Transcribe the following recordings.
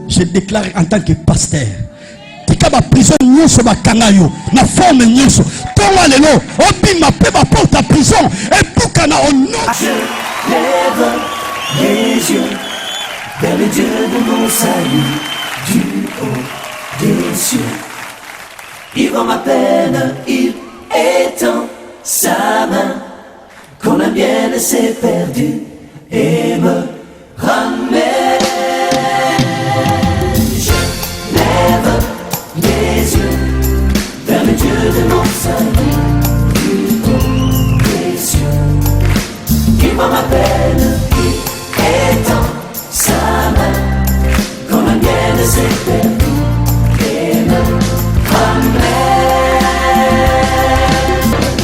Je déclare en tant que pasteur. Tika ba prison nyonso ba kangayo na forme nyonso. Tonga lelo obima pe ba porte à prison et bukana au nom. Je lève les yeux vers le Dieu de mon salut, du haut des cieux. Il voit ma peine, il étend sa main quand la mienne s'est perdue et me ramène. Je lève les yeux vers le Dieu de mon salut, du haut des cieux. Il voit ma peine, il étend sa main quand la mienne s'est perdue et me ramène.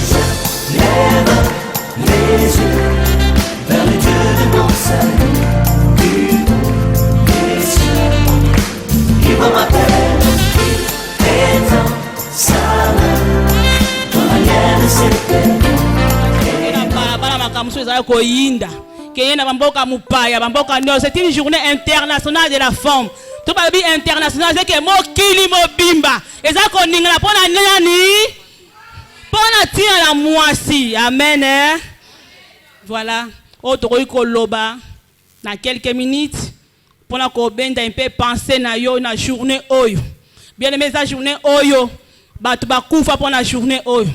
Je lève les yeux vers le Dieu de mon salut, du haut des cieux. Il voit ma peine, il étend sa main quand la mienne s'est perdue. C'est une journée internationale de la femme. Tout le monde international, c'est que Mokili Mobimba. Et ça qu'on n'y a pas de pour la moisi. Amen. Voilà. Autre loba. Dans quelques minutes, pour la un peu penser na yo na journée oyo. Bien aimé sa journée oyo. Batu bakufa pour la journée oyo.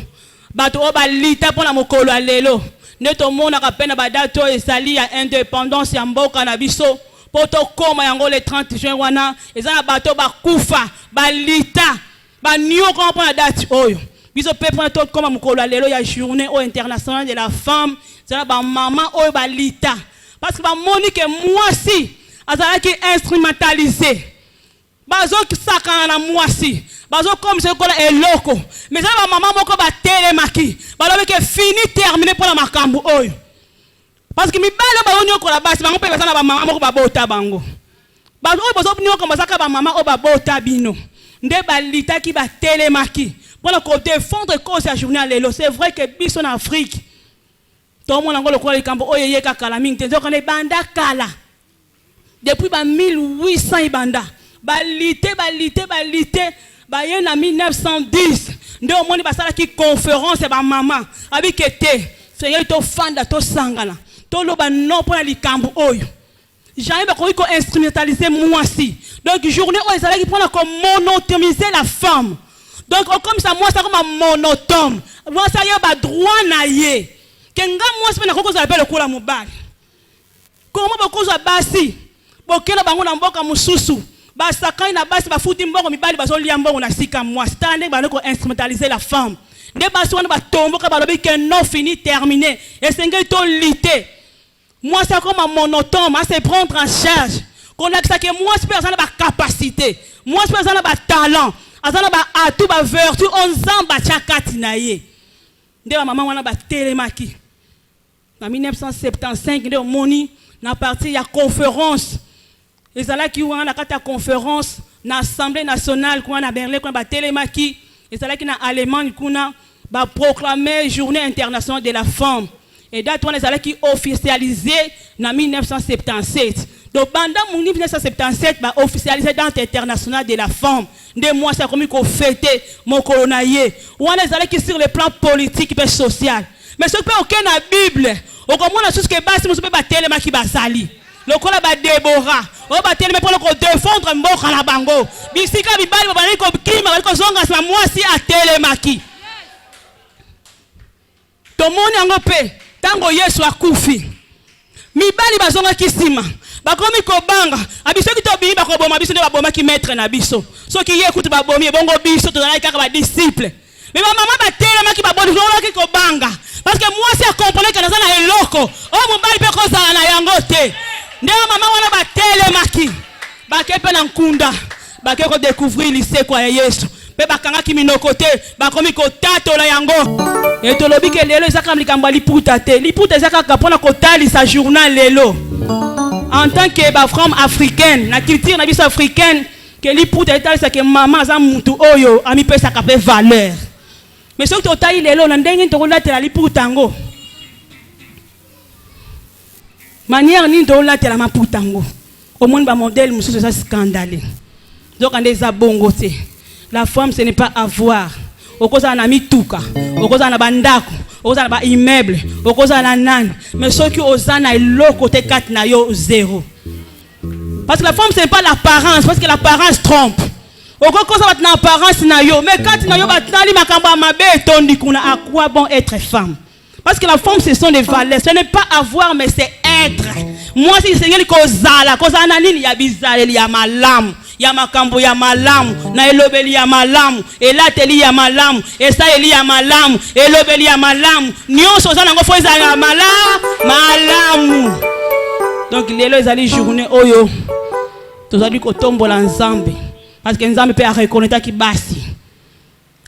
Batu oba lita pour la mokolo alelo. Neto mona kapena badato ezali ya indépendance ya mboka na biso. Poto koma yango le 30 juin wana ezana bato bakufa balita banyo ko pona date oyo biso pepe na to koma mukolo lelo ya journée internationale de la femme ezana ba maman oyo balita parce que ba monique mwasi azala ki instrumentalisé bazo kisaka na mwasi bazo comme c'est kola eloko mais ezana ba maman moko ba telemaki balobe ke fini terminé pour la makambu oyo. Parce que mi balo ba onyo ko la basi bango pe basana ba mama ko ba bota bango. Ba o bozo nyo ko basaka ba mama o ba bota bino. Nde ba lita ki ba telemaki. Pour la défendre cause la journée lelo, c'est vrai que biso en Afrique. Tout le monde ngolo ko le kambo o yeye ka kala mingi tenzo ko ne banda kala. Depuis ba 1800 ibanda. Ba lité ba ye na 1910. Nde o moni basala ki conférence ba mama avec été. Seigneur to fanda to sangana. Toloba non pour les cambo oyo. Jamais qu'on instrumentaliser moi aussi. Donc journée où ils allaient prendre comme monotomiser la femme. Donc comme ça moi ça comme un monotone. Moi ça y a pas droit naie. Kenga moi c'est pas qu'on s'appelle le kola mobile. Comment beaucoup ça basi. Bokela bango na mboka mususu. Ba sakai na basi ba futi mbongo mibali ba so lia mbongo na sika moi. C'est ba ko instrumentaliser la femme. Des basi wana ba tombo ka ba lobi que non fini terminé. Et c'est que to lité. Moi, c'est comme un monotone, c'est prendre en charge. Qu'on a que moi, c'est personne n'a pas capacité. Moi, c'est personne n'a pas talent. Azana ba atu ba vertu, on zamba chakati na ye. Nde maman wana ba telemaki. En 1975, nde moni na parti ya conférence. Ezala ki wana kata conférence na assemblée nationale kwa na Berlin kwa ba telemaki. Ezala ki na Allemagne kuna ba proclamer journée internationale de la femme. Et date on est qui officialisé en 1977. Donc pendant 1977 va officialiser date internationale de la femme. De moi c'est comme qu'on fêter mon coronaye. On est qui sur le plan politique et social. Mais ce que aucun na Bible, au comment on a chose que basi nous peut pas tellement qui basali. Le kola ba Déborah, on va tellement pour le défendre mboka la bango. Bisika bibali ba ko kima ko zonga sa moi si a telemaki. Tout le monde yango pe tango Yesu akufi mibali bazonga kisima bakomi ko banga abiso ki to biba ko boma biso ne baboma ki maître na biso so ki ye kutu babomi bongo biso to na kaka ba disciple mais maman ba tellement ki baboni ki ko banga parce que moi c'est comprendre que dans na eloko o mobali pe ko sala na yango te nde maman wana ba tellement ki ba kepe na nkunda ba ke ko découvrir lycée kwa Yesu pe bakanga ki minoko te bakomi ko tato la yango. Et to lobi ke lelo ezaka mlikambo liputa te liputa ezaka kapona ko tali sa journal lelo en tant que ba femme africaine na culture na biso africaine que liputa etali sa ke maman za mutu oyo ami pesa ka pe valeur mais soki to tali lelo na ndenge to kolatela liputa ngo manière ni to kolatela maputa ngo Au monde, modèle, monsieur, c'est scandaleux. Donc, on est à bongoté. La femme, ce n'est pas avoir. Au cause d'un ami touka, au cause d'un bandako, au cause d'un immeuble, au cause d'un nan. Mais ceux qui osent aller l'autre côté 4 na yo 0. Parce que la femme, ce n'est pas l'apparence, parce que l'apparence trompe. Au cause de l'apparence na yo, mais quand na yo batali makamba mabe tondi kuna, à quoi bon être femme? Parce que la femme, ce sont des valeurs. Ce n'est pas avoir, mais c'est être. Moi, si c'est quelque chose il y a bizarre, il y a malam. Ya makambo ya malamu na elobeli ya malamu elateli ya malamu esaeli ya malamu elobeli ya malamu nyonso za nango fo ezala malamu. Donc lelo ezali journée oyo tozali kotombola nzambe parce que nzambe peut reconnaître ki basi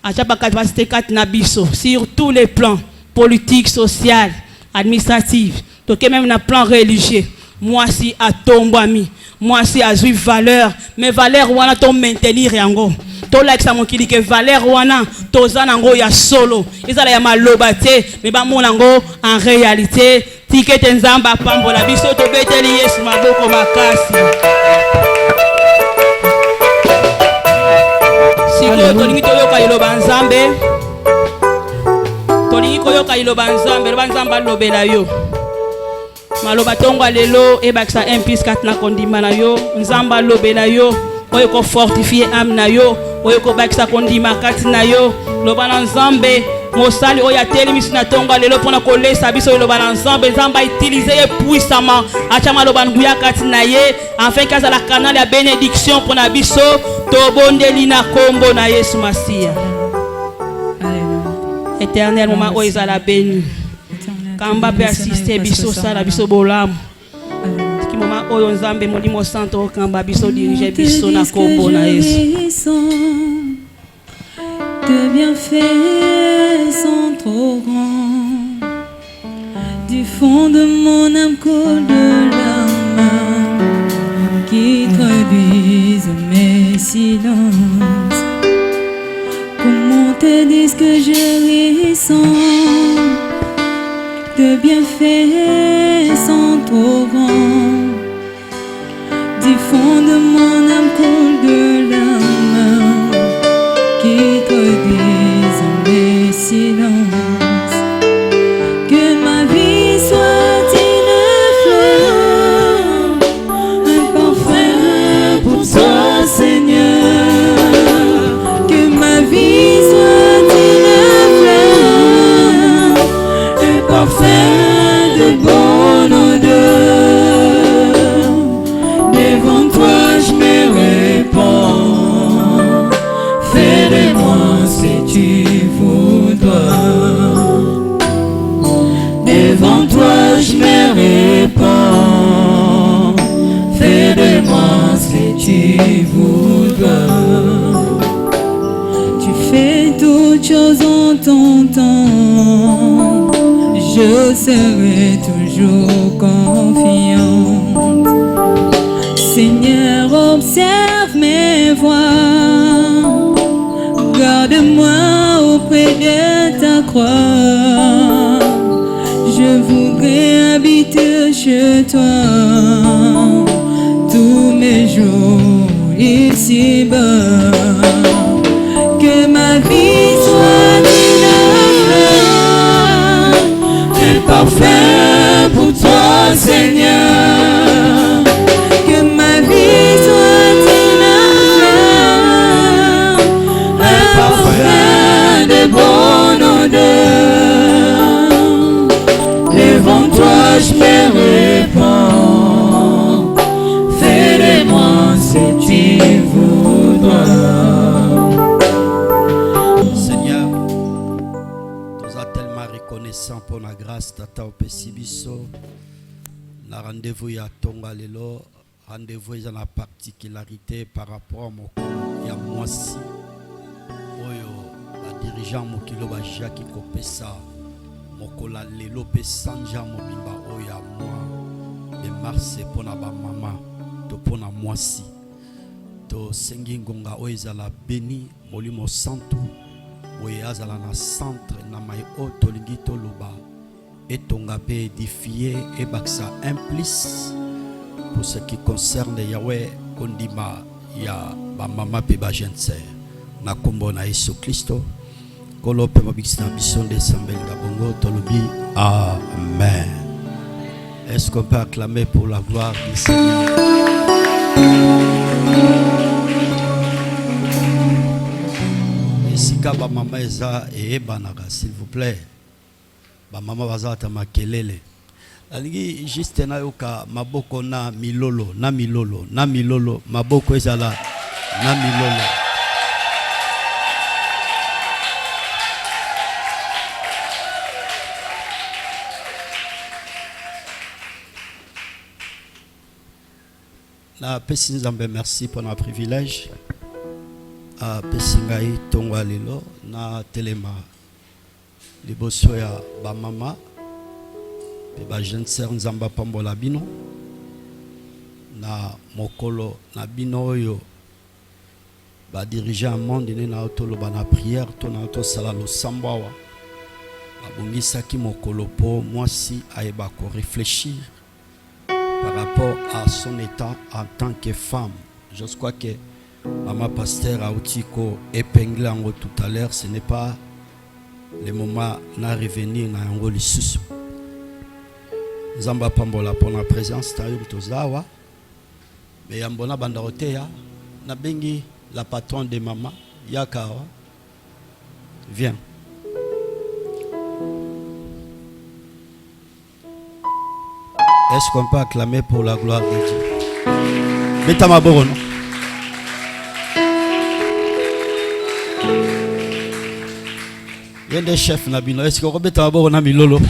acha ba capacité kat na biso sur tous les plans politiques, social, administratifs, donc même na plan religieux. Moi si à tombami, moi si à jouir valeur, mais valeur wana to maintenir yango. To like sa mokili que valeur wana to zanango ya solo. Ezala ya maloba te, mais ba monango en réalité ticket nzamba pambola biso to beteli Yesu maboko makasi. Siko tolingi to yoka iloba nzambe. Tolingi ko yoka iloba nzambe, nzamba lobela yo. Maloba tongwa lelo e baksa 1 plus 4 na kondima na yo nzamba lobela yo oyo ko fortifier âme na yo oyo ko baksa kondima kati na yo loba na nzambe mosali oyo atelemisi na tongwa lelo pona ko lesa biso loba na nzambe nzamba utiliser ye puissamment acha maloba nguya kati na ye afin kaza la canal ya bénédiction pona biso to bondeli na kombo na Yesu Masia. Éternel moment oyo ezala béni. Kamba peut assister biso sala biso bolamu. Ki moment oyo nzambe molimo santo kamba biso diriger biso na kombo na Yesu. De bienfaits sont trop grands. Du fond de mon âme coule de larmes qui traduisent mes silences. Comment te dire que je ressens? De bienfaits sont trop grands. Du fond de mon âme coule de larmes qui traduisent mes silences. Que ma vie soit une fleur, un parfum pour toi, Seigneur. Que ma vie soit une fleur, un parfum de bonne odeur. Devant toi je me répands. Fais de moi ce que tu voudras. Devant toi je me répands. Fais de moi ce que tu voudras. Tu fais toutes choses en ton temps. Je serai toujours confiante. Seigneur, observe mes voies. Garde-moi auprès de ta croix. Je voudrais habiter chez toi tous mes jours ici-bas. Que ma vie soit une parfait pour toi, Seigneur. Que ma vie soit un parfum de bonne odeur. Devant toi je me répands. Fais de moi ce que tu voudras. Seigneur, nous sommes tellement reconnaissants pour la grâce tata opesi biso. La rendez-vous ya tonga lelo, rendez-vous est la particularité par rapport à mon ya mwasi. Oyo la dirigeant mokilo ba Jacques Kopesa mokola lelo pe sanja mobimba oya moi de mars pour na ba mama to pona mwasi. To sengi ngonga oyo ezala beni molimo santu oyo azala na centre na mai o tolingi toloba etonga pe édifié et baksa un plus pour ce qui concerne Yahweh Kondima ya ba mama pe ba jeune sœur na kombo na Yesu Kristo kolo pe mabikisina bisonde sambeli ga bongo tolobi amen. Est-ce qu'on peut acclamer pour la gloire du Seigneur? Esika ba mama eza e banaka s'il vous plaît. Ba mama bazata makelele. Alingi juste na yoka maboko na milolo maboko ezala na milolo. Na pesi nzambe merci pour notre privilège. A pesi ngai tongwa lelo na telema liboso ya ba mama pe ba jeune sœur nzamba pambola bino na mokolo na bino oyo ba diriger un monde ne na otolo ba na prière to na to sala lo sambawa ba bongisa ki mokolo po mwasi ayeba ko réfléchir par rapport à son état en tant que femme. Je crois que maman pasteur a aussi épinglé en tout à l'heure, ce n'est pas le moment na revenir na ngo lisusu. Nzamba pambola pour la présence tayo mtozawa. Mais yambona bandaroteya na bengi la patronne de maman Yakawa. Viens. Est-ce qu'on peut acclamer pour la gloire de Dieu? Metamaboro, non? Il y a des chefs Nabino. Est-ce qu'on peut Metamaboro na milolo?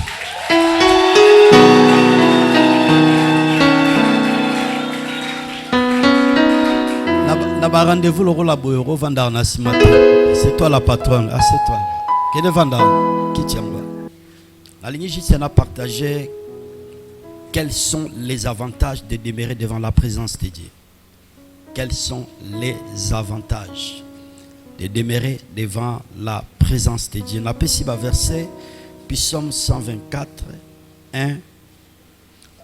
Na rendez-vous le rôle à Boyoro Vandar Nasimata. C'est toi la patronne. Ah, c'est toi. Quel est Vandar? Qui tient? La ligne juste a partagé. Quels sont les avantages de demeurer devant la présence de Dieu? Quels sont les avantages de demeurer devant la présence de Dieu? On appelle ici le verset, Psaume 124, 1,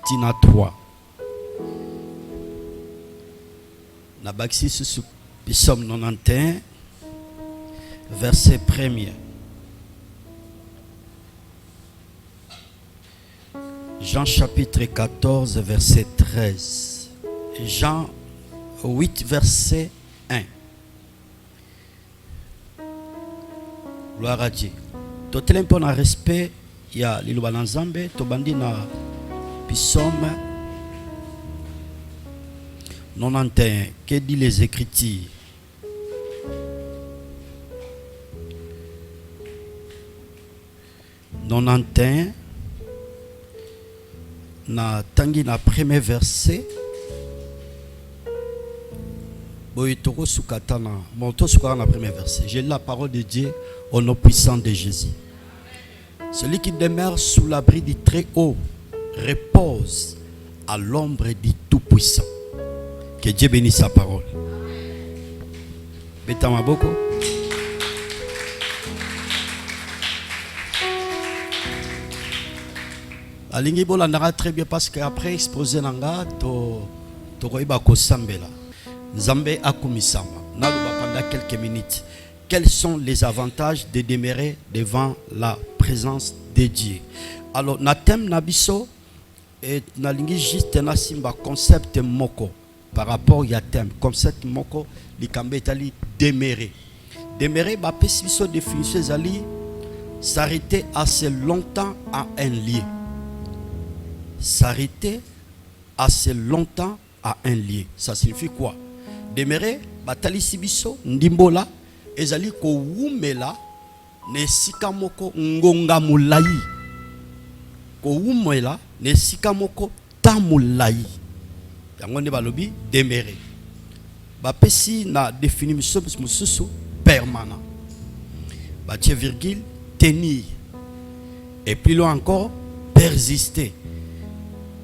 Tina 3. On a ici sur Psaume 91, verset 1er. Jean chapitre 14, verset 13. Jean 8, verset 1. Gloire à Dieu. Tout un peu de respect, il y a l'Iloba Nzambe, Tobandi na Psaume 91. Que dit les Écritures? Na tangi na premier verset boyitoko sukatana monto sukara na premier verset. J'ai la parole de Dieu au nom puissant de Jésus. Celui qui demeure sous l'abri du Très-Haut repose à l'ombre du Tout-Puissant. Que Dieu bénisse sa parole. Betama boko. Alingi bolandaka très bien parce qu'après exposé nanga to koyeba ko sambela. Nzambe akumisama. Naloba pendant quelques minutes. Quels sont les avantages de demeurer devant la présence de Dieu? Alors na thème nabiso et nalingi juste na simba concept moko par rapport ya thème concept moko likambe tali demeurer. Demeurer ba pesiso définition zali s'arrêter assez longtemps à un lieu. S'arrêter assez longtemps à un lieu. Ça signifie quoi? Demeurer, batali sibiso, ndimbola, ezali ko wumela, ne sikamoko ngonga mulai. Ko wumela, ne sikamoko tamulai. Yango ne balobi, demeurer. Bapesi na définition mususu permanent. Batie virgule, tenir. Et plus loin encore, persister.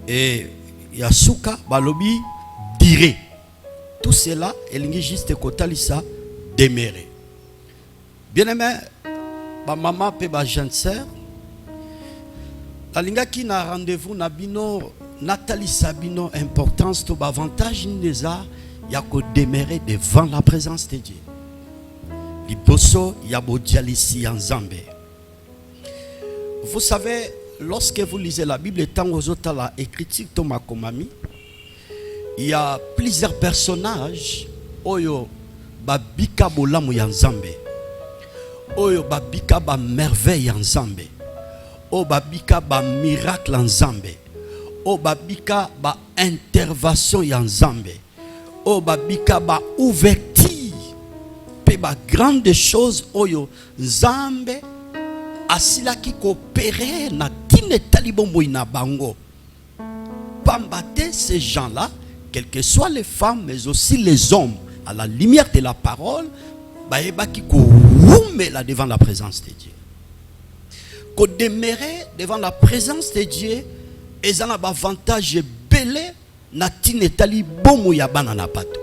Et Yasuka balobi dire. Tout cela elingi juste kotalisa demeurer. Bien aimé, ba maman pe ba jeune sœur, alinga ki na rendez-vous na bino Nathalie Sabino, importance, tout avantage, il y a qu'à demeurer devant la présence de Dieu. Liboso, il y a dialysis en Zambé. Vous savez, lorsque vous lisez la Bible, tant aux autres la écriture Thomas Komami, il y a plusieurs personnages oyo babika bolamu ya Nzambe, oyo babika ba merveille en Nzambe, oyo babika ba miracle en Nzambe, oyo babika ba intervention ya Nzambe, oyo babika ba ouverture pe ba grande chose oyo Nzambe asilaki coopérer na tine talibombo ina bango. Pambate ces gens-là, quelles que soient les femmes, mais aussi les hommes, à la lumière de la parole, baebaki ko rumela devant la présence de Dieu. Ko demeurer devant la présence de Dieu, et en a avantage belé na tine talibombo ya bana na pato.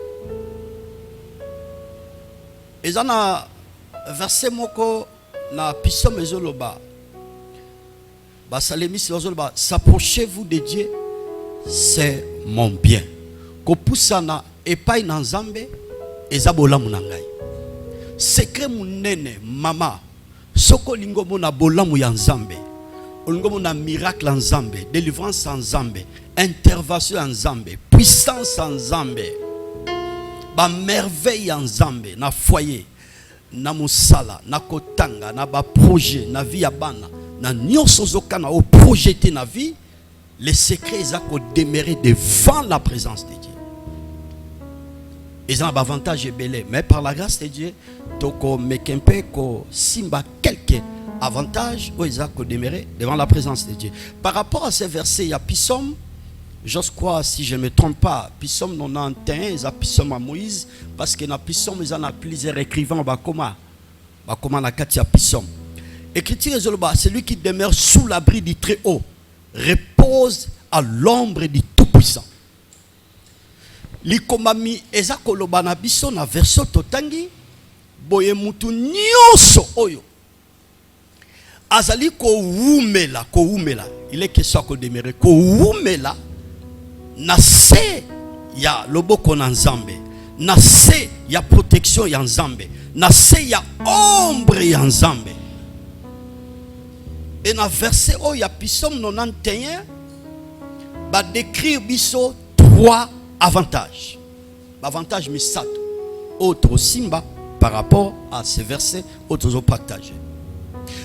Et en a verset moko na Psaume ezoloba basalemisi bazoloba, s'approchez-vous de Dieu, c'est mon bien. Ko pusana epai na Nzambe ezabola munangai. Secret munene mama soko lingo mona bolamu ya Nzambe, lingo mona miracle en Nzambe, délivrance en Nzambe, intervention en Nzambe, puissance en Nzambe, ba merveille en Nzambe na foyer, na musala, na kotanga, na ba projet, na vie ya bana, na nyonso zokana au projeté na vie, les secrets ils ont demeurer devant la présence de Dieu. Ils ont un avantage belé, mais par la grâce de Dieu, toko mekempe ko simba quelques avantages où ils ont demeurer devant la présence de Dieu. Par rapport à ces versets, il y a Psaume, je crois, si je ne me trompe pas, Psaume 91, il y a Psaume à Moïse, parce que dans Psaume, ils ont plusieurs écrivains, bakoma na katia Psaume. Écriture celui qui demeure sous l'abri du Très-Haut repose à l'ombre du Tout-Puissant. Likomami ezakoloba na biso na verso totangi boye mutu nyonso oyo azali ko wumela il est question ko demeurer ko wumela na se ya loboko na Nzambe, na se ya protection ya Nzambe, na se ya ombre ya Nzambe. Et dans verset oyo ya Psaume 91 ba décrire biso trois avantages. Avantage misato autre simba par rapport à ces versets autres au partager.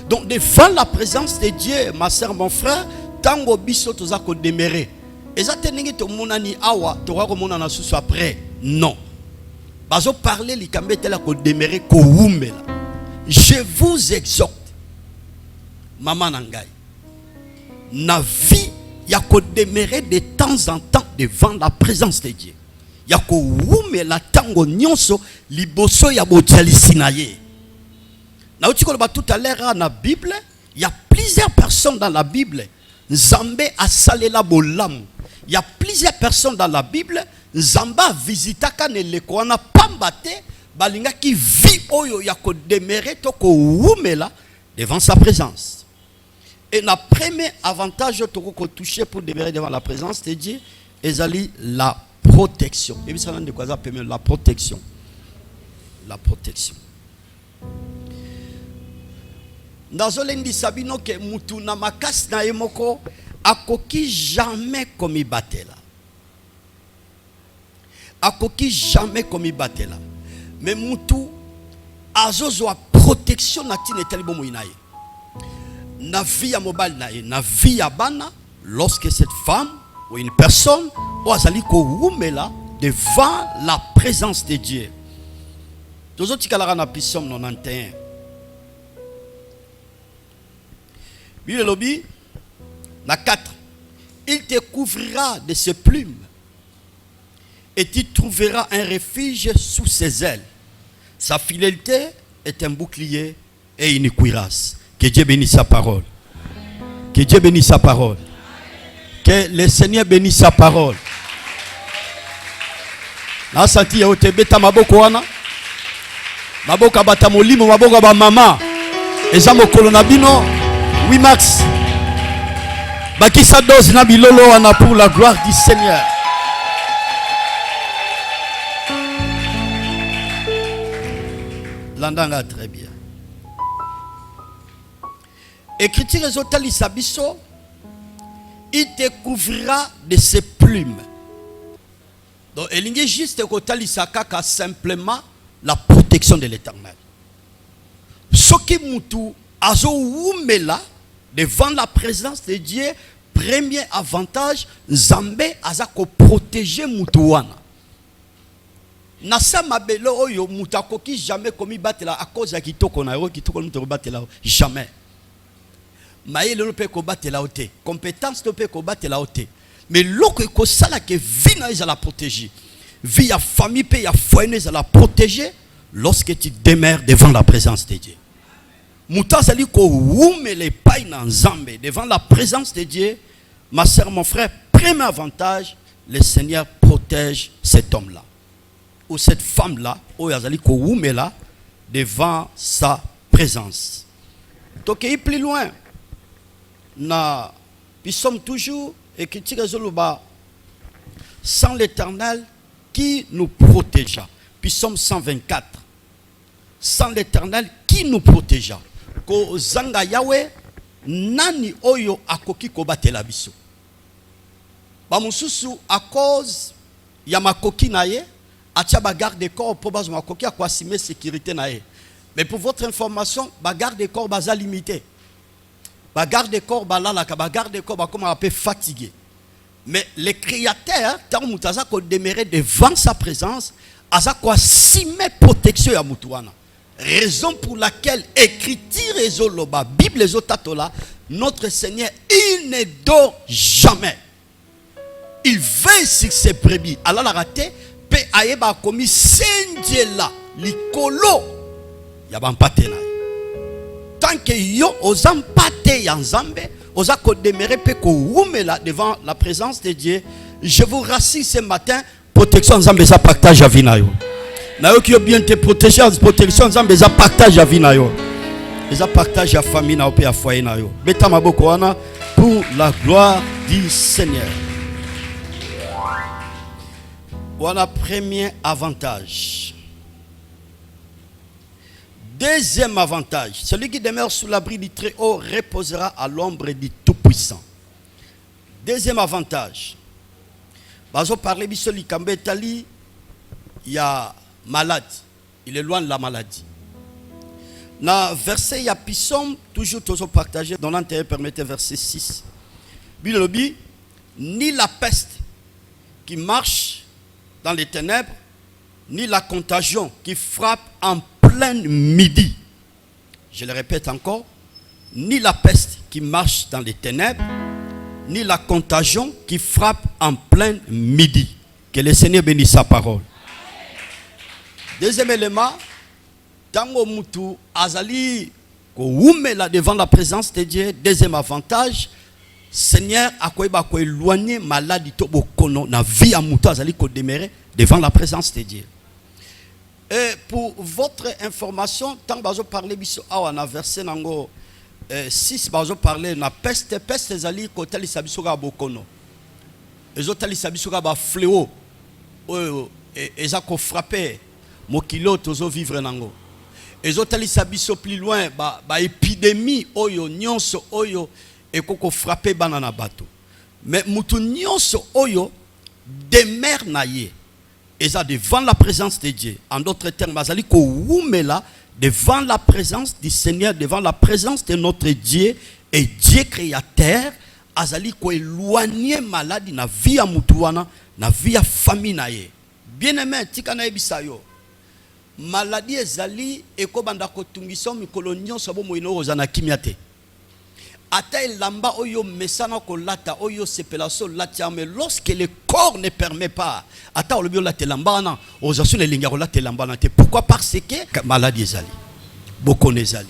Donc devant la présence de Dieu, ma sœur, mon frère, tango biso toza ko demeurer. Ezateningi to monani awa to ko monana susu après. Non. Bazo parler likambe tela ko demeurer ko wumela. Je vous exhorte maman nangai. Na vie ya ko demeurer de temps en temps devant la présence de Dieu. Ya ko wumela tango nyonso liboso ya botialisi na ye. Na utiko ba tout à l'heure na Bible, il y a plusieurs personnes dans la Bible. Nzambe a salela bolamu. Il y a plusieurs personnes dans la Bible. Nzamba visitaka ne lekwana pambate balinga ki vi oyo ya ko demeurer to ko wumela devant sa présence. Et le premier avantage que vous toucher pour demeurer devant la présence de Dieu, c'est la protection. Et ça de quoi ça permet la protection. La protection. Dans Olendi Sabino que mutu na makas na emoko akoki jamais komi batela. Akoki jamais komi batela. Mais mutu azozo a protection na tine talibo moinaye. Na vie à mobile na vie à bana, lorsque cette femme ou une personne oazaliko wumela devant la présence de Dieu. Tozo tikalara na Psaume 91. Bible lobby na 4. Il te couvrira de ses plumes et tu trouveras un refuge sous ses ailes. Sa fidélité est un bouclier et une cuirasse. Que Dieu bénisse sa parole. Que Dieu bénisse sa parole. Que le Seigneur bénisse sa parole. Na santi ya otebeta maboko wana. Maboko bata molimo maboko ba mama. Eza mokolo na bino 8 mars. Bakisa dose na bilolo wana pour la gloire du Seigneur. Landanga très bien. Écriture ezotali sabiso, il te couvrira de ses plumes. Donc il est juste kotali sakaka simplement la protection de l'Éternel. Ce qui mutu azo umela devant la présence de Dieu, premier avantage, Zambé azako protéger mutuwana. Nasa mabelo oyo mutakoki jamais commis batela à cause ya kitoko na yo kitoko muto batela jamais. Maye le pe ko batela ote, compétence to pe ko batela ote. Mais loko ko sala ke vina ils la protéger. Vie ya famille pe ya foyer ils la protéger lorsque tu demeures devant la présence de Dieu. Mouta sali ko wumele pay na Nzambe devant la présence de Dieu. Ma sœur, mon frère, premier avantage, le Seigneur protège cet homme-là ou cette femme-là, ou yazali ko wumela devant sa présence. Donc il plus loin. Na puis sommes toujours et qui tire zoluba sans l'Éternel qui nous protégea. Puis sommes 124. Sans l'Éternel qui nous protégea. Ko zanga Yahweh nani oyo akoki kobatela biso. Ba mususu à cause ya makoki naye atia ba garde corps pour bazo makoki akwa sime sécurité naye. Mais pour votre information, ba garde corps baza limité. Ba garde corps balala ka ba garde corps ba comme un peu fatigué. Mais le créateur tant mutaza ko demeurer devant sa présence aza kwa sime protection ya mutuana. Raison pour laquelle écriture et zoloba Bible et zotatola, notre Seigneur il ne dort jamais. Il veille sur ses brebis. Alors la raté pe ayeba komi sendiela likolo ya bampate na. Tant que yo ozampate ya Nzambe, ozako demeurer pe ko wumela devant la présence de Dieu. Je vous rassure ce matin, protection Nzambe ça partage à vie na yo. Na yo qui bien te protéger, protection Nzambe ça partage à vie na yo. Ça partage à famille na pe à foyer na yo. Beta maboko wana pour la gloire du Seigneur. Voilà premier avantage. Deuxième avantage, celui qui demeure sous l'abri du Très-Haut reposera à l'ombre du Tout-Puissant. Deuxième avantage, bazo parler biso likambe tali, il y a malade, il est loin de la maladie. Dans verset il y a Psaume, toujours toujours partagé dans l'intérieur, permettez verset 6. Bilobi, ni la peste qui marche dans les ténèbres, ni la contagion qui frappe en plein midi. Je le répète encore, ni la peste qui marche dans les ténèbres, ni la contagion qui frappe en plein midi. Que le Seigneur bénisse sa parole. Deuxième élément, tango mutu azali ko wumela devant la présence de Dieu. Deuxième avantage, Seigneur akoyeba ko éloigner maladie to bokono na vie a mutu azali ko demeurer devant la présence de Dieu. Et pour votre information, tant bazo parler biso awa na verset nango 6 bazo parler na peste ezali ko tali sabiso ga bokono. Ezo tali sabiso ga ba fléau oyo ezako frapper mokilo tozo vivre nango. Ezo tali sabiso plus loin ba épidémie oyo nyonso oyo ekoko frapper banana bato. Mais mutu nyonso oyo demeure na ye. Et ça devant la présence de Dieu. En d'autres termes, azali ko wumela devant la présence du Seigneur, devant la présence de notre Dieu et Dieu créateur, azali ko éloigner maladie na vie a mutuana, na vie a famille na ye. Bien-aimé, tika na ebisa yo. Maladie ezali eko banda ko tungiso mikolo nyonso bo moino ozana kimiate. Ata lamba oyo mesana ko lata oyo sepelaso latia, mais lorsque le corps ne permet pas ata olobio lata lamba na ozasu ne linga ko lata lamba na te. Pourquoi? Parce que maladie ezali boko nezali.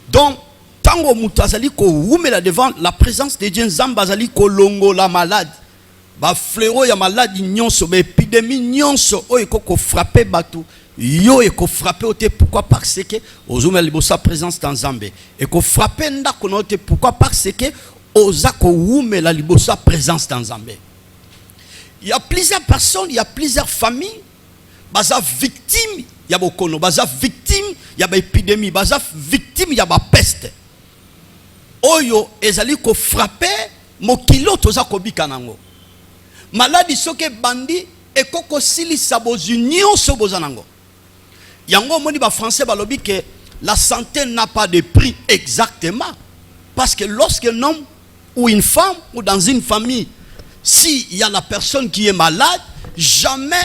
Donc tango mutu azali ko wumela devant la présence de Dieu, Nzamba azali ko longo la malade ba fléau ya maladie nyonso ba épidémie nyonso oyo ko frapper batou yo eko frapper ote. Pourquoi? Parce que ozumela libosa présence dans Nzambe eko frapper ndako na ote. Pourquoi? Parce que ozako wume la libosa présence dans Zambé. Il y a plusieurs personnes, il y a plusieurs familles, baza victime, il y a bokono, baza victime, il y a épidémie, baza victime, il y a peste. Oyo ezali ko frapper mokilo toza ko bikanango. Maladie soke bandi ekoko sili sabo union so bozanango. Yango moni ba français balobi que la santé n'a pas de prix exactement parce que lorsqu'un homme ou une femme ou dans une famille, si il y a la personne qui est malade, jamais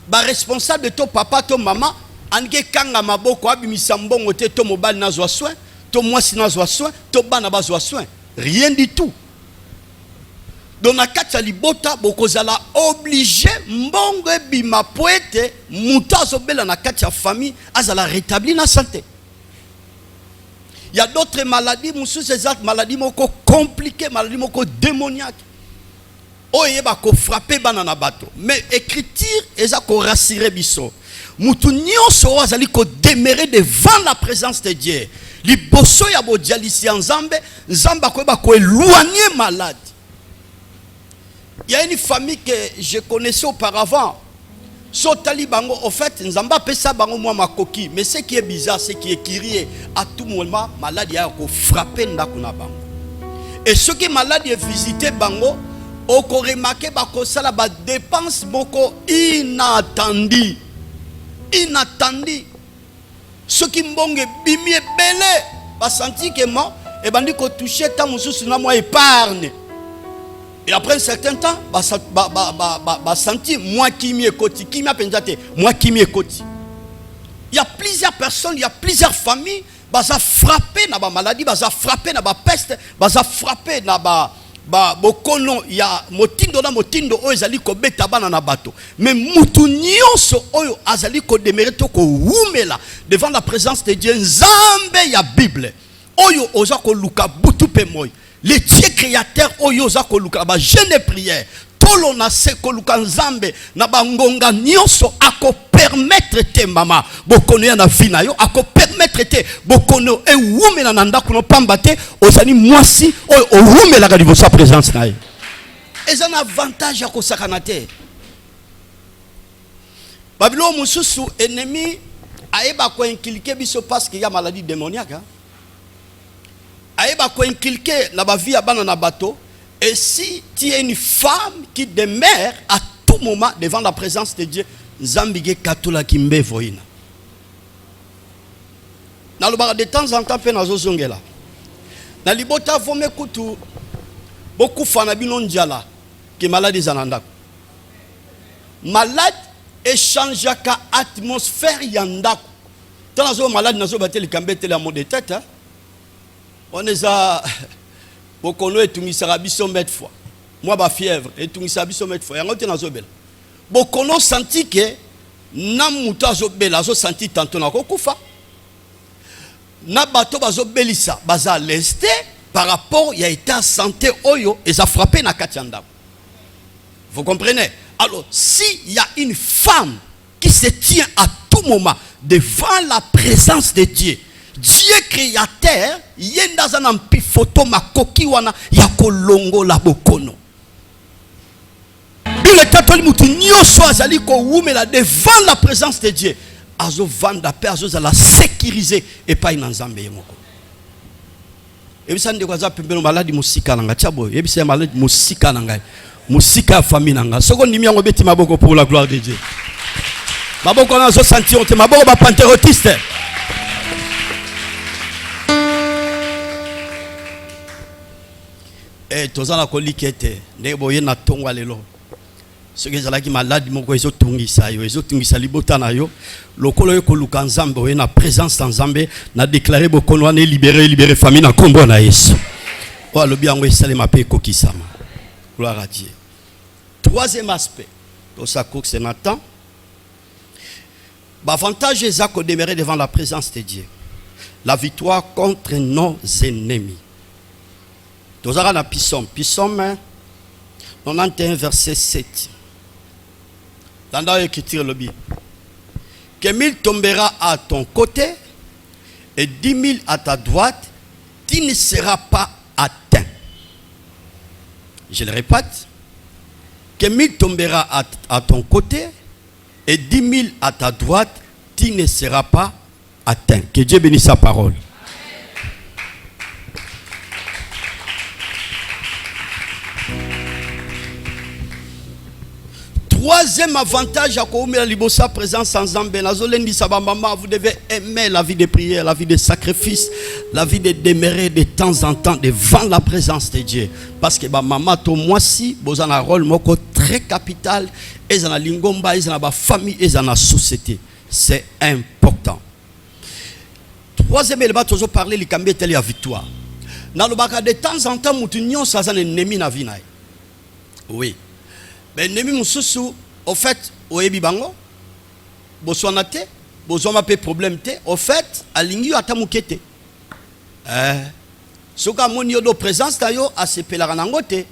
ba responsable de ton papa, ton maman, ange kanga maboko abimisa mbongo te to mobali nazwa soin, to mwasi nazwa soin, to bana bazwa soin, rien du tout. Dans la kati libota bokozala obligé mbongo bima poete muta zobela na kati ya famille azala rétabli na santé. Il y a d'autres maladies, ces maladies moko compliquées, maladies moko démoniaques. Oye ba ko frapper banana bato. Mais écriture eza ko rassurer biso. Mutu nyonso azali ko demeurer devant la présence de Dieu. Liboso ya bo dialisi nzambe, nzamba ko ba ko éloigner malade. Il y a une famille que je connaissais auparavant. Sotali bango, en fait, nzamba pesa bango moi makoki. Mais ce qui est bizarre, c'est qui est crié à tout moment malade ya ko frapper ndakuna bango. Et ce qui est malade est visité bango, on ko remarquer ba ko sala ba dépense moko inattendu. Inattendu. Ce qui mbonge bimi belé, ba senti que moi et bandi ko toucher ta mususu na moi épargne. Et après un certain temps, senti moi qui m'y écoute, qui m'a pensé, moi qui m'y écoute. Il y a plusieurs personnes, il y a plusieurs familles, ça frappé na ba maladie, ça frappé na ba peste, ça frappé na ba bokono, il y a motindo o ezali ko beta bana na bato. Mais mutu nyonso oyo azali ko demeurer to ko wumela devant la présence de Dieu. Nzambe ya Bible. Oyo oza ko luka butu pe moy. Le Dieu créateur oyoza koluka ba jeune prière tolo na se koluka nzambe na bangonga nyonso ako permettre te mama bokono ya na vina yo ako permettre te bokono e wumela na ndako no pamba te ozani mwasi oyo owumela ka liboso ya présence na ye eza na avantage ya kosakana te babilo mususu ennemi ayeba ko inculquer biso parce qu'il y a maladie démoniaque hein? Aïba ko inculquer la vie à banana bateau. Et si tu es une femme qui demeure à tout moment devant la présence de Dieu, Zambige katula kimbe voina. Na lobara de temps en temps pe na zozongela. Na libota vome kutu beaucoup fana bino ndiala ki malade zananda. Malade échange ka atmosphère yandako. Tant zo malade nazo bateli kambete la mode de tête hein? On est à bokono etungisaka biso mettre fois. Moi ba fièvre etungisaka biso mettre fois. Yango te nazobela. Bokono senti que na mutu azobela azo senti tantôt na kokufa. Na bato bazobelisa baza lesté par rapport ya état santé oyo et ça frappé na katianda. Vous comprenez? Alors si il y a une femme qui se tient à tout moment devant la présence de Dieu, Dieu créateur, yenda zana mpi photo makoki wana ya kolongo la bokono. Bile tatoli mutu nyoso azali ko wumela devant la présence de Dieu. Azo vanda pe azo za la sécuriser et pas ina nzambe yemoko. Ebisa ndeko za pembelo maladi musika nanga tiabo. Ebisa maladi musika nanga. Musika famille nanga. Soko ndimi yango beti maboko pour la gloire de Dieu. Maboko na zo sentir te maboko ba pantérotiste. Et tozana kolikete ndebo ye na tongwa lelo soki ezalaki maladi moko ezotungisa yo ezotungisa libota na yo lokolo yo koluka nzambe oye na présence nzambe na déclarer bokono wana libérer famille na kombo na Yesu o alobi yango esalema pe kokisama gloire à Dieu. Troisième aspect de sa course Nathan l'avantage est de demeurer devant la présence de Dieu, la victoire contre nos ennemis. Nous avons la Psaume 91 verset 7. Dans l'écriture le Bible. Que 1000 tombera à ton côté et 10 000 à ta droite, tu ne seras pas atteint. Je le répète, que 1000 tombera à ton côté et 10 000 à ta droite, tu ne seras pas atteint. Que Dieu bénisse sa parole. Troisième avantage à la libosa présence en Zambé. Vous devez aimer la vie de prière, la vie de sacrifice, la vie de demeurer de temps en temps devant la présence de Dieu. Parce que maman, to moi si, vous avez un rôle très capital. Et dans la lingomba, et dans la famille, et dans la société. C'est important. Troisième élément, toujours parler de l'Ikambé telle la victoire. Dans le bac de temps en temps, nous ça un ennemi na vie. Oui. Mais l'ennemi moussou, au fait, au ebibango, boswana te, boswana pe problème te, au fait, alingi atamukete. Soka moni yodo présence tayo a se pelaranangote.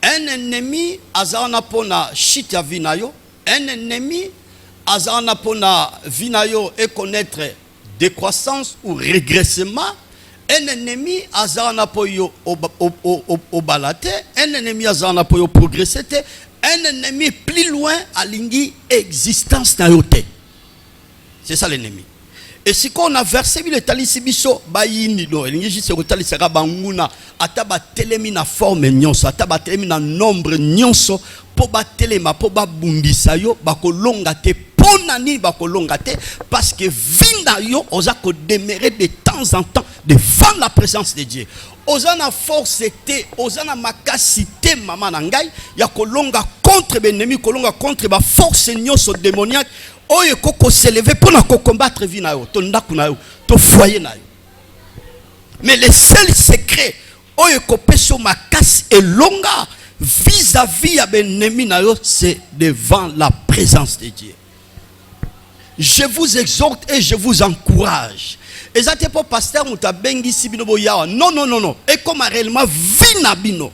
Un ennemi azana pona shit ya vinayo, un ennemi azana pona vinayo et connaître décroissance ou régressement. Un ennemi azana poyo au balate, un ennemi azana poyo progresser, un ennemi plus loin à l'ingi existence na yote. C'est ça l'ennemi. Et si on a versé le talisi biso bayini do, l'ingi juste ko talisi ka banguna ataba telemi na forme nyonso, ataba telemi na nombre nyonso po ba telema po ba bundisa yo ba ko longa te. Nani bakolongate parce que vinda yo oza ko demeurer de temps en temps devant la présence de Dieu. Oza na force te, oza na makasité mama na ngai ya kolonga contre l'ennemi, kolonga contre ba force nyonso démoniaque oyo koko s'élever pour na ko combattre vinda yo, to ndaku na yo, to foyer na yo. Mais le seul secret oyo ko peso makasi et longa vis-à-vis ya l'ennemi na yo, c'est devant la présence de Dieu. Je vous exhorte et je vous encourage. Et ça, c'est pour pasteur ou ta bengi si bino boya. Non, non, non, non. Et comme réellement vina bino.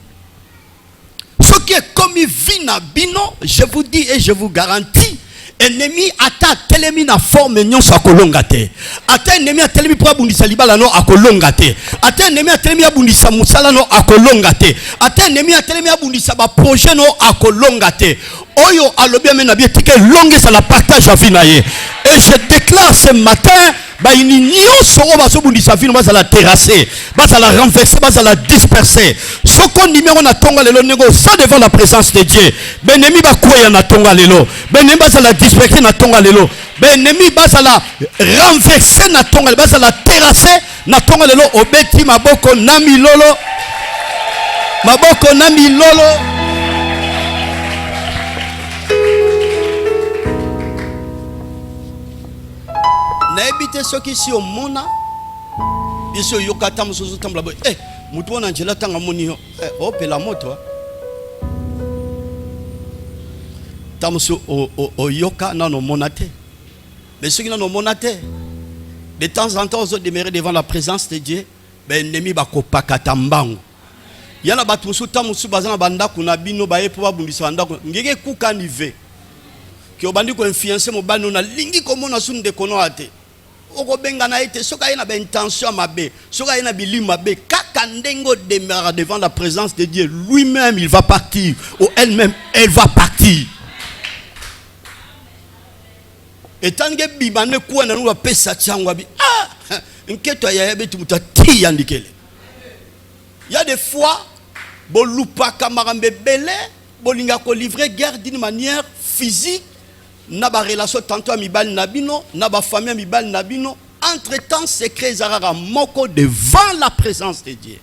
Ce qui est comme vina bino, je vous dis et je vous garantis, ennemi ata telemi na forme nyon sa kolongate. Ata ennemi a telemi pour abundisa libala no akolongate. Ata ennemi a telemi abundisa musala no akolongate. Ata ennemi a telemi abundisa ba projet no akolongate. Oyo alobi amena bien tike longue ça la partage à vinaye. Et je déclare ce matin ba ini nyonso o baso bundisa vino ba la terrasser, ba la renverser, ba la disperser. Soko numéro na tonga lelo nego ça devant la présence de Dieu. Benemi ba koya na tonga lelo. Benemi ba la disperser na tonga lelo. Benemi ba la renverser na tonga, ba la terrasser na tonga lelo obeti maboko na milolo. Maboko na milolo. N'habitez ceux qui sont au mona, bien sûr, yokata mususu tambla boy. Mutu wana njela tanga moni oh pela moto. Tamusu o yoka na no monate. Mais ceux qui n'ont monate, de temps en temps, ils demeurent devant la présence de Dieu. Ben ennemi bako pakata mbango. Yana batusu tamusu bazana banda kuna bino baye po babundisa banda ngeke kuka nive. Ki obandi ko influencer mo bano na lingi ko mona sunde kono ate. Oko benga na ete soka ina ba intention mabe, soka ina bili mabe, kaka ndengo demeura devant la présence de Dieu, lui-même il va partir ou elle-même elle va partir. Et tant que bibane kwa na nwa pesa changwa bi nketo ya yabe tumuta ti yandikele. Il y a des fois bolupa kamarambe belé, bolinga ko livrer guerre d'une manière physique. Naba relation tantôt amibal nabino, naba famille amibal nabino. Entre-temps, secret zarara moko devant la présence de Dieu.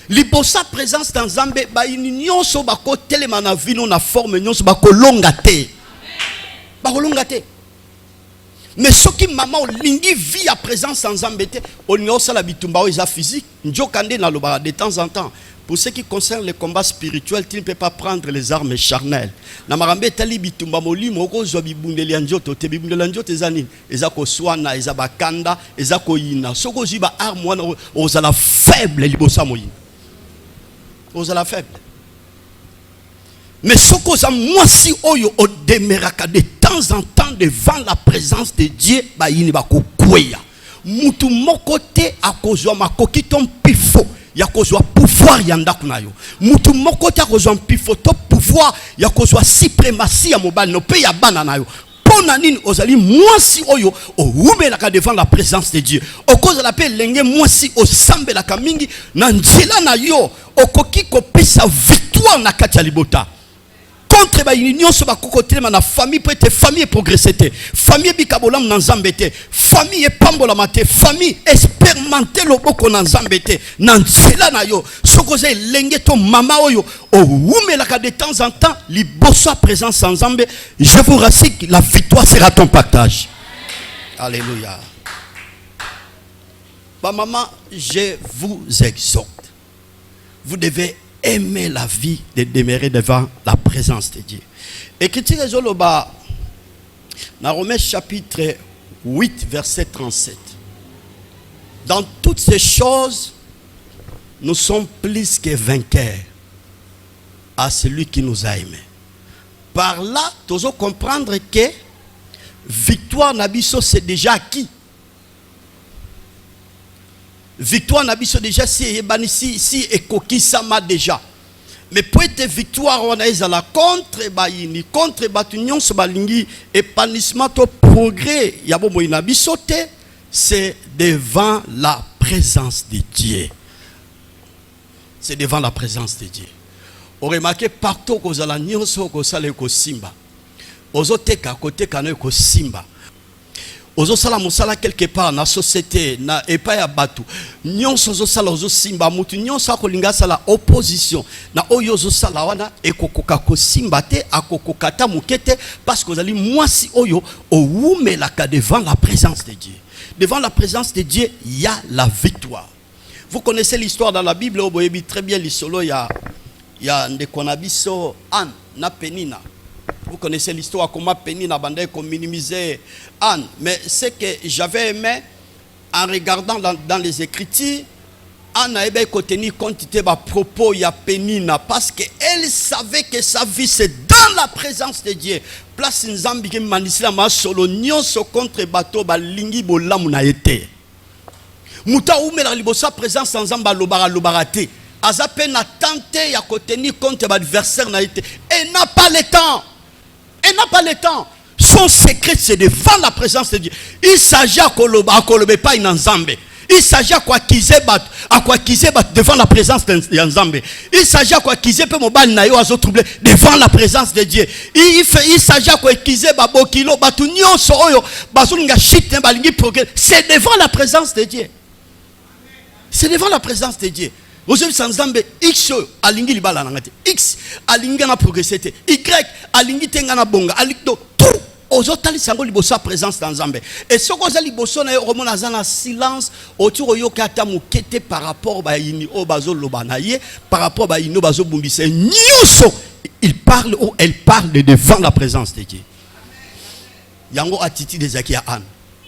Liposa présence dans Zambé, ba union so bako telemana vino na forme nyonso bako longate. Bako longate. Mais ce qui maman lingi vit à présence en Zambé, on y a aussi la bitumba oisa physique, njokande na loba de temps en temps. Pour ce qui concerne les combats spirituels, tu ne peux pas prendre les armes charnelles. Namarambe tali bitumba moli moko zo bibundeli anjoto te bibundeli anjoto ezani ezako swana ezabakanda ezako yina soko ziba arme wana ozala faible libosa moyi ozala faible. Mais soko za mwasi oyo o demeraka de temps en temps devant la présence de Dieu ba yini bako kweya mutu moko te akozwa makoki ton pifo ya kozwa pouvoir ya ndako na yo. Mutu moko te kozwa mpifoto pouvoir ya kozwa suprématie ya mobali no pe ya bana na yo. Pona nini ozali mwasi oyo oumelaka devant la présence de Dieu. Okozala pe lenge mwasi osambelaka mingi na nzela na yo okoki kopesa victoire na kati ya libota. Contre ba union so ba kokotelema na famille pour être famille progresser te. Famille bikabolam na nzambe te. Famille pambola mate, famille expérimenter loboko na nzambe te. Na nzela na yo sokoze lenge to mama oyo oumelaka de temps en temps liboso à présence en nzambe. Je vous rassure que la victoire sera ton partage. Alléluia. Ba maman, je vous exhorte. Vous devez aimer la vie de demeurer devant la présence de Dieu. Et que tu dans Romains chapitre 8, verset 37. Dans toutes ces choses, nous sommes plus que vainqueurs à celui qui nous a aimés. Par là, tu dois comprendre que victoire nabiso c'est déjà acquis. Victoire nabiso déjà si ekoki sama déjà. Mais pour être victoire on a la contre bayini contre batunyon so balingi épanouissement to progrès ya bomo nabiso te c'est devant la présence de Dieu. C'est devant la présence de Dieu. On remarque partout que la nyonso ko sala ko simba. Ozoteka côté kana ko simba. Ozo sala musala quelque part na société na epa ya batu nyonso ozo sala ozo simba mutu nyonso akolinga sala opposition na oyo ozo sala wana ekokoka ko simba te akokoka ta mukete parce que ozali mwasi oyo oumelaka devant la présence de Dieu. Devant la présence de Dieu, il y a la victoire. Vous connaissez l'histoire dans la Bible, vous voyez très bien l'histoire, il y a Ndekonabiso Anne na Penina. Vous connaissez l'histoire, comment Penina bandait qu'on minimisait Anne. Mais ce que j'avais aimé, en regardant dans les Écritures, Anne a tenu compte de propos de Penina parce qu'elle savait que sa vie c'est dans la présence de Dieu. Place Nzambi qui manisila ma solo nyonso contre bateau ba lingi bolamu na été. Muta umela libosa présence Nzamba lobarate. Aza peine tenter ya tenir compte de l'adversaire na été. Elle n'a pas le temps. Elle n'a pas le temps. Son secret c'est devant la présence de Dieu. Il s'agit à koloba pas in Nzambe. Il s'agit à quoi acquiser devant la présence de Nzambe. Il s'agit à quoi acquiser pe mobile na yo azo troubler devant la présence de Dieu. Il s'agit à quoi acquiser babokilo batu nyonso oyo bazulinga shit ne balingi progrès. C'est devant la présence de Dieu. C'est devant la présence de Dieu. Vous avez Nzambe X alingi libala nangate. X alingi na progresser te. Y alingi tenga na bonga. Alikdo tout ozotali sango liboso présence dans Nzambe. Et ce qu'on a liboso na romona zana silence autour yo kata mukete par rapport ba yini o bazo lobanaye par rapport ba yino bazo bumbise nyuso il parle ou elle parle devant la présence de Dieu. Yango attitude des akia Anne.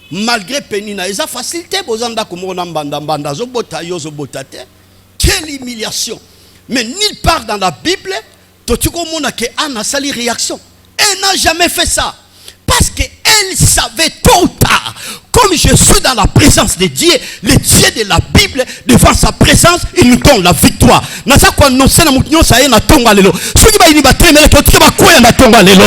Malgré Penina, ils ont facilité bozanda komona mbanda zo bota yo zo botate. Quelle humiliation. Mais nulle part dans la Bible, tu comprends que Anne a sali réaction. Elle n'a jamais fait ça. Parce qu'elle savait tôt ou tard, comme je suis dans la présence de Dieu, le Dieu de la Bible, devant sa présence, il nous donne la victoire. Nasa kwa annoncer na mutinyo sa ye na tonga lelo. Soki ba ini ba temele ko tika ba koya na tonga lelo.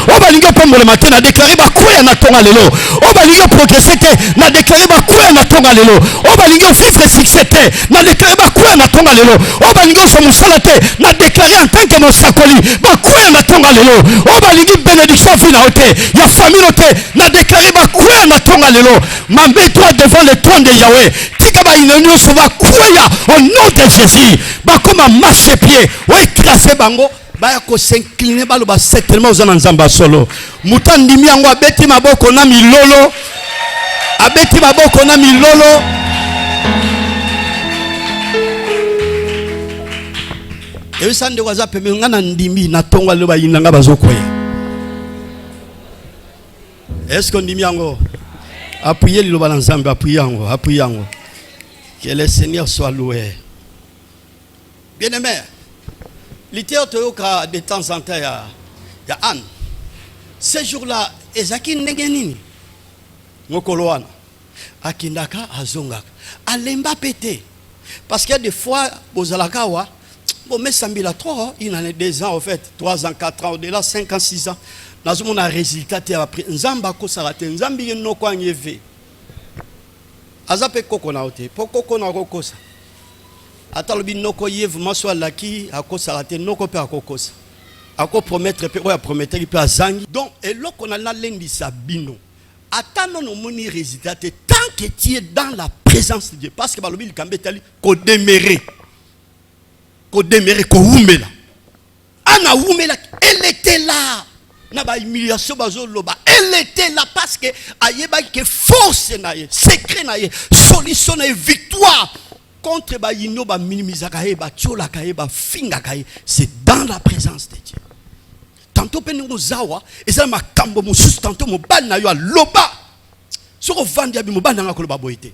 O ba linga pombo le matin na déclarer ba koya na tonga lelo. O ba linga progresser te na déclarer ba koya na tonga lelo. O ba linga vivre succès te na déclarer ba koya na tonga lelo. O ba linga so musala te na déclarer en tant que mosakoli ba koya na tonga lelo. O ba linga bénédiction fina ote ya famille ote na déclarer ba koya na tonga lelo. Mets-toi devant le trône de Yahweh. Tika ba inonyo so ba koya au nom de Jésus. Ba comme marcher pied, ou écraser bango. Ba ko s'incliner ba lo ba certainement aux nzamba solo. Mutandi miango abeti maboko na milolo. Abeti maboko na milolo. Et ça ne waza peme ngana ndimi na tonga lo ba yinanga bazokoya. Est-ce qu'on dit miango? Appuyez le balançambe, appuyez. Que le Seigneur soit loué. Bien-aimé, littérature de temps en temps, il y a Anne. Ce jour-là, Ezaki Nengenini, Mokoloana, Akindaka, Azongak, Alemba pété. Parce qu'il y a des fois, Bozalakawa, bon, mais Sambila 3, il en a 2 ans, en fait, 3 ans, 4 ans, au-delà, 5 ans, 6 ans. Dans ce monde, un résultat, après, Nzamba Kosarate, Nzambi no kwa nyeve. Azape koko na ote, po koko na kokosa. Atalobi noko yev, maswa laki, akosarate, noko pe akokosa. Ako promettre, pe oya promettre, pe azangi. Donc, et là qu'on a l'enlendi sabino. Attends, non, moni résultat, tant que tu es dans la présence de Dieu, parce que balobi likambetali, ko démérer, ko oumela. Ana oumela, elle était là. Naba humiliation bazoloba, elle était là parce que ayeba que force naye, secret naye, solution naye, victoire contre ba yino ba minimizaka e ba tiola ka e ba finga ka e, c'est dans la présence de Dieu. Tantôt peningo zawa, ezala makambo mususu tantôt mobali na yo aloba. Soko vandi abi mobali na koloba boyete.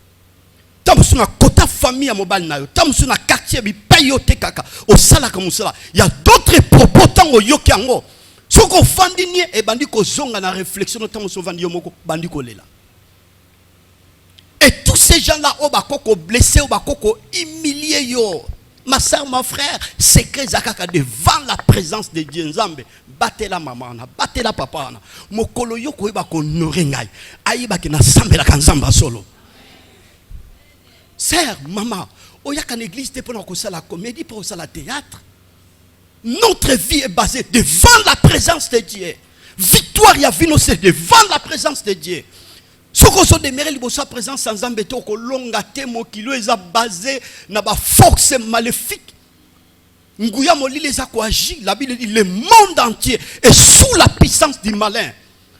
Tamusu na kota famille ya mobali na yo, tamusu na quartier bi payote kaka, o sala ka musala. Il y a d'autres propos tango yoki yango. Soko vandi nie e bandi ko zonga na réflexion notamment so vandi yo moko bandi ko lela. Et tous ces gens-là au bakoko blessé, au bakoko humilié yo. Ma soeur, mon frère, secret zakaka devant la présence de Dieu Nzambe. Battez la maman, battez la papa. Mokolo yo ko iba ko norengai. Ayiba ke na sambela kanzamba solo. Sœur, maman, oya kan église te pona ko sala comédie pour sala théâtre. Notre vie est basée devant la présence de Dieu. Victoire ya vino c'est devant la présence de Dieu. Ce qu'on se demeure la présence sans embêter au longa temo kilo est basé na ba force maléfique. Nguya moli les a quoi agir. La Bible dit le monde entier est sous la puissance du malin.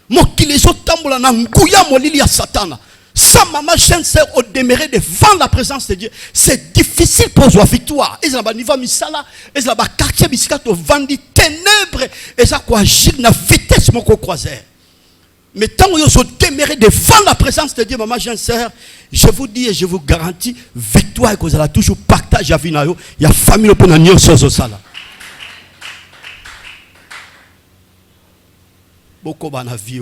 Mo ki les autres tambola na nguya moli li ya Satan. Sa maman jeune sœur au demeurer devant la présence de Dieu, c'est difficile pour la victoire. Et ça va niveau misala, et ça va quartier biscuit au vandi ténèbres et ça quoi agir na vitesse mon croiser. Mais tant que vous demeurez devant la présence de Dieu, maman jeune sœur, je vous dis et je vous garantis, victoire et que vous allez toujours partager la vie. Il y a famille pour nous nier sur ça. Beaucoup de vie,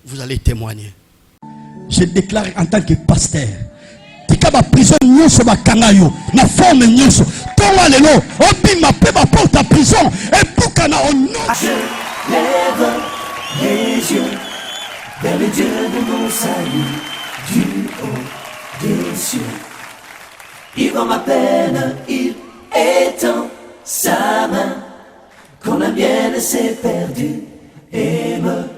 vous allez témoigner. Je déclare en tant que pasteur, tika ba prison nyonso ba kangayo na forme nyonso tonga lelo obima pe ba porte à prison et bukana au nom. Je lève les yeux vers le Dieu de mon salut, du haut des cieux. Il voit ma peine, il étend sa main quand la mienne s'est perdue et me